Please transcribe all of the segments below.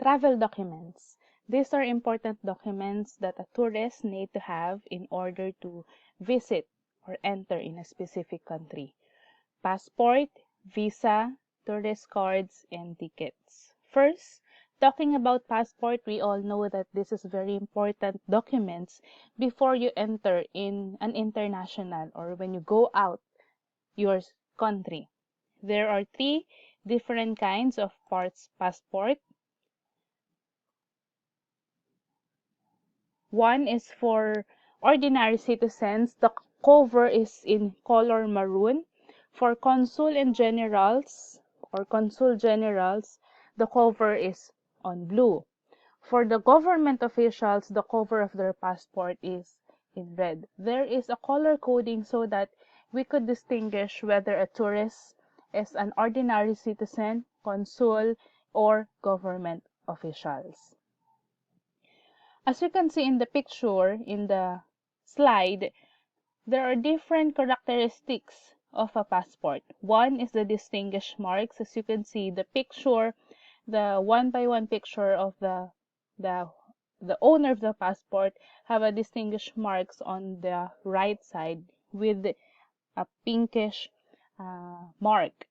Travel documents. These are important documents that a tourist need to have in order to visit or enter in a specific country. Passport, visa, tourist cards, and tickets. First, talking about passport, we all know that this is very important documents before you enter in an international or when you go out your country. There are three different kinds of passport. One is for ordinary citizens. The cover is in color maroon. For consul and generals or consul generals, the cover is on blue. For the government officials, the cover of their passport is in red. There is a color coding so that we could distinguish whether a tourist is an ordinary citizen, consul, or government officials. As you can see in the picture, in the slide, there are different characteristics of a passport. One is the distinguished marks. As you can see, the picture, the one-by-one picture of the the owner of the passport have a distinguished marks on the right side with a pinkish mark.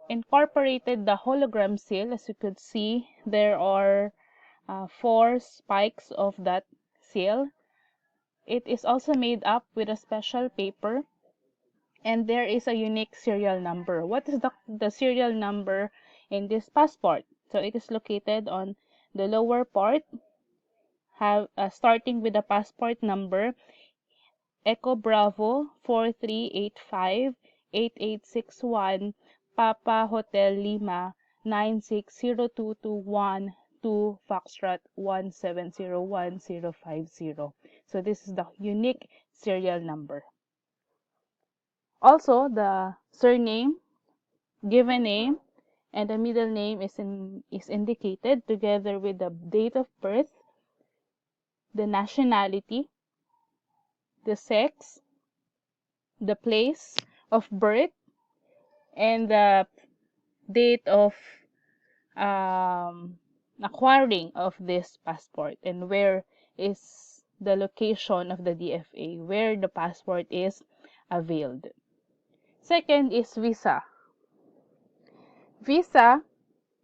Incorporated the hologram seal. As you could see, there are 4 spikes of that seal. It is also made up with a special paper, and there is a unique serial number. What is the serial number in this passport? So it is located on the lower part, starting with the passport number Echo Bravo 43858861 Papa Hotel Lima 9602212 Foxtrot 1701050. So this is the unique serial number. Also, the surname, given name, and the middle name is indicated together with the date of birth, the nationality, the sex, the place of birth, and the date of acquiring of this passport, and where is the location of the DFA where the passport is availed. Second is visa. Visa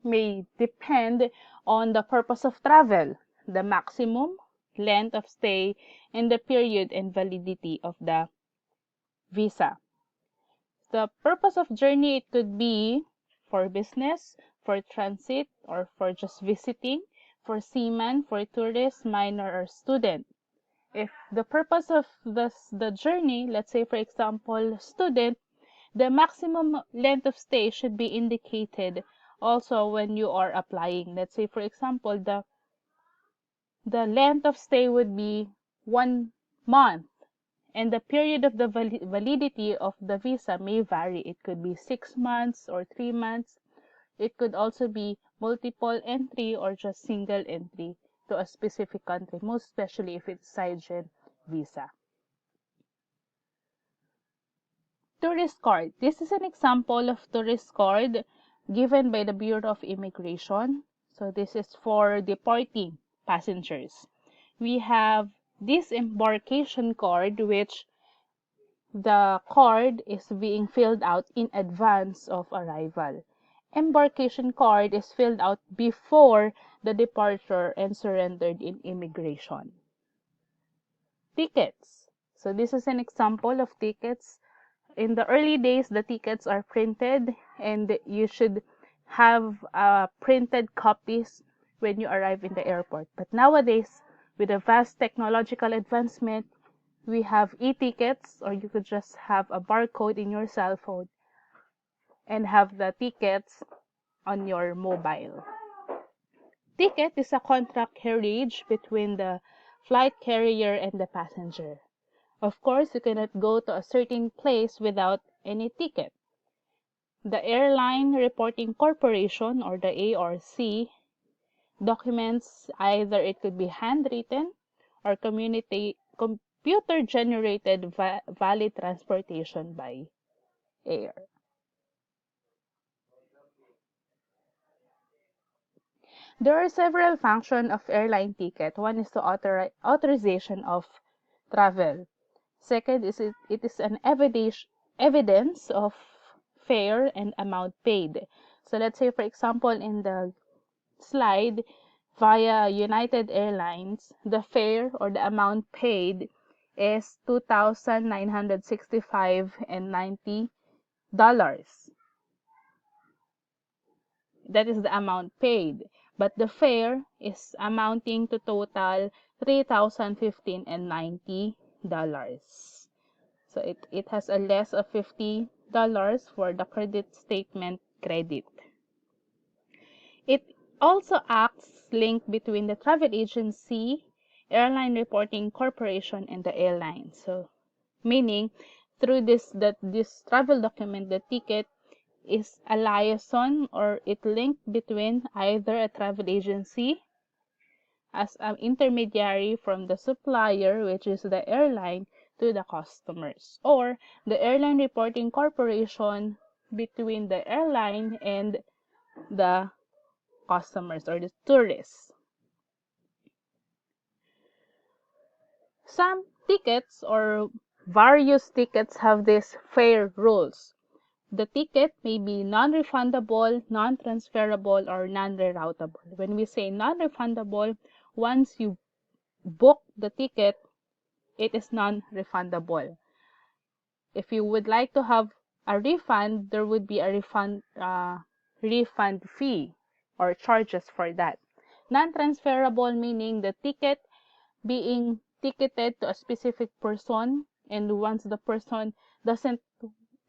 may depend on the purpose of travel, the maximum length of stay, and the period and validity of the visa. The purpose of journey, it could be for business, for transit, or for just visiting, for seaman, for tourist, minor, or student. If the purpose of the journey, let's say for example, student, the maximum length of stay should be indicated also when you are applying. Let's say for example, the length of stay would be 1 month. And the period of the validity of the visa may vary. It could be 6 months or 3 months. It could also be multiple entry or just single entry to a specific country, most especially if it's SIGEN visa. Tourist card. This is an example of tourist card given by the Bureau of Immigration. So this is for deporting passengers. We have disembarkation card, which the card is being filled out in advance of arrival. Embarkation card is filled out before the departure and surrendered in immigration. Tickets. So this is an example of tickets. In the early days, the tickets are printed, and you should have printed copies when you arrive in the airport. But nowadays, with a vast technological advancement, we have e-tickets, or you could just have a barcode in your cell phone and have the tickets on your mobile. Ticket is a contract carriage between the flight carrier and the passenger. Of course, you cannot go to a certain place without any ticket. The Airline Reporting Corporation, or the ARC, documents either it could be handwritten or computer-generated valid transportation by air. There are several functions of airline ticket. One is the authorization of travel. Second is it is an evidence of fare and amount paid. So let's say, for example, in the slide, via United Airlines, the fare or the amount paid is $2,965.90. That is the amount paid. But the fare is amounting to total $3,015.90. So it has a less of $50 for the credit statement credit. It also acts link between the travel agency, airline reporting corporation, and the airline. So meaning through this travel document, the ticket is a liaison or it linked between either a travel agency as an intermediary from the supplier, which is the airline, to the customers, or the airline reporting corporation between the airline and the customers or the tourists. Some tickets or various tickets have these fare rules. The ticket may be non-refundable, non-transferable, or non-reroutable. When we say non-refundable, once you book the ticket, it is non-refundable. If you would like to have a refund, there would be a refund fee or charges for that. Non-transferable meaning the ticket being ticketed to a specific person, and once the person doesn't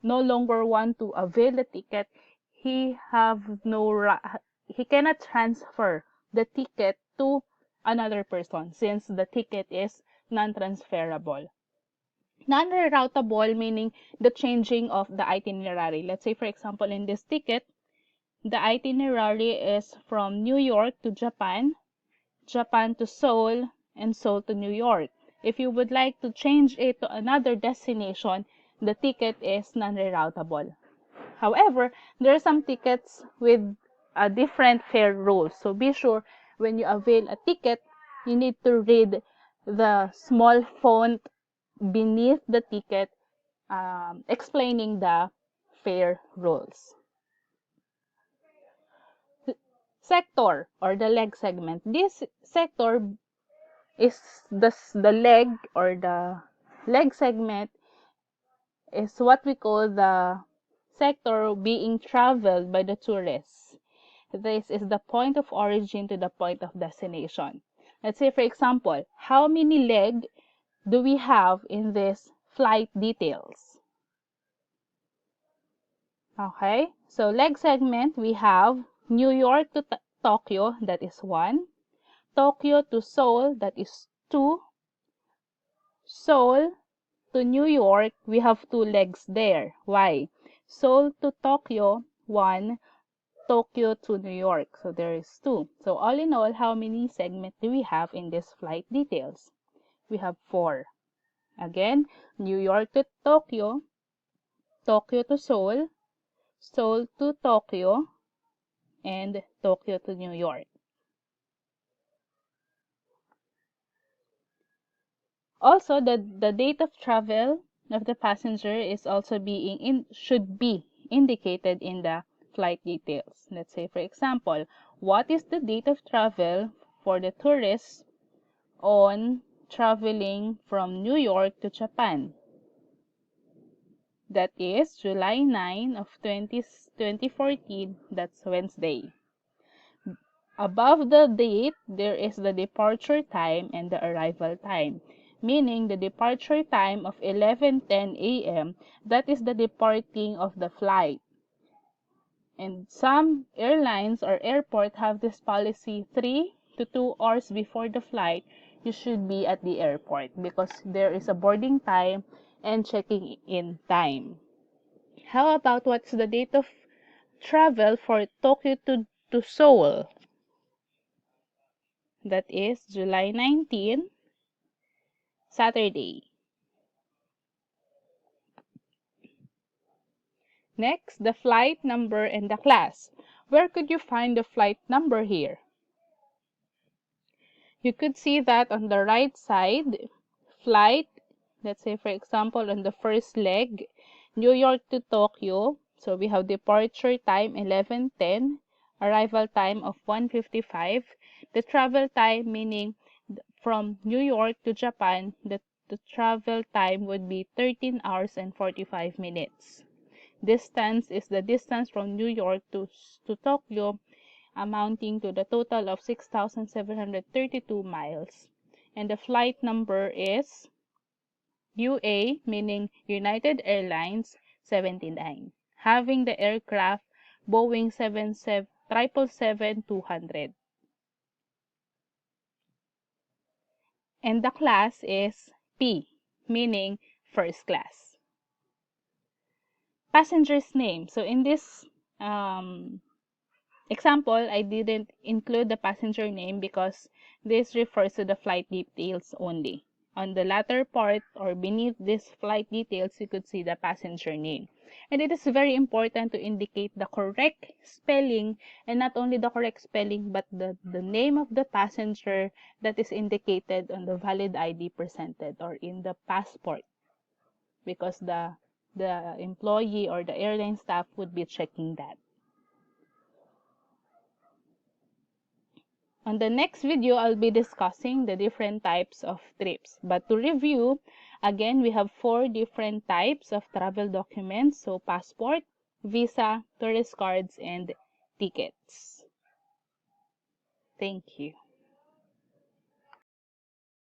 no longer want to avail the ticket, he cannot transfer the ticket to another person since the ticket is non-transferable. Non-reroutable meaning the changing of the itinerary. Let's say, for example, in this ticket, the itinerary is from New York to Japan, Japan to Seoul, and Seoul to New York. If you would like to change it to another destination, the ticket is non-reroutable. However, there are some tickets with a different fare rules. So be sure when you avail a ticket, you need to read the small font beneath the ticket explaining the fare rules. Sector or the leg segment. This sector is the leg or the leg segment is what we call the sector being traveled by the tourists. This is the point of origin to the point of destination. Let's say, for example, how many leg do we have in this flight details? Okay, so leg segment, we have New York to Tokyo, that is 1. Tokyo to Seoul, that is 2. Seoul to New York, we have 2 legs there. Why? Seoul to Tokyo, 1. Tokyo to New York, so there is 2. So all in all, how many segments do we have in this flight details? We have 4. Again, New York to Tokyo, Tokyo to Seoul, Seoul to Tokyo, and Tokyo to New York. Also, the date of travel of the passenger is also should be indicated in the flight details. Let's say, for example, what is the date of travel for the tourists on traveling from New York to Japan? That is July 9 of 2014, that's Wednesday. Above the date, there is the departure time and the arrival time, meaning the departure time of 11:10 a.m., that is the departing of the flight. And some airlines or airport have this policy 3 to 2 hours before the flight, you should be at the airport because there is a boarding time and checking in time. How about what's the date of travel for Tokyo to Seoul? That is July 19, Saturday. Next, the flight number and the class. Where could you find the flight number here? You could see that on the right side, flight, let's say for example on the first leg, New York to Tokyo. So we have departure time 11:10, arrival time of 1:55. The travel time, meaning from New York to Japan, the travel time would be 13 hours and 45 minutes. Distance is the distance from New York to Tokyo, amounting to the total of 6,732 miles. And the flight number is UA, meaning United Airlines 79, having the aircraft Boeing 777-200. And the class is P, meaning first class. Passenger's name. So in this example, I didn't include the passenger name because this refers to the flight details only. On the latter part or beneath this flight details, you could see the passenger name. And it is very important to indicate the correct spelling, and not only the correct spelling, but the name of the passenger that is indicated on the valid ID presented or in the passport, because the employee or the airline staff would be checking that. On the next video, I'll be discussing the different types of trips. But to review, again, we have 4 different types of travel documents. So passport, visa, tourist cards, and tickets. Thank you.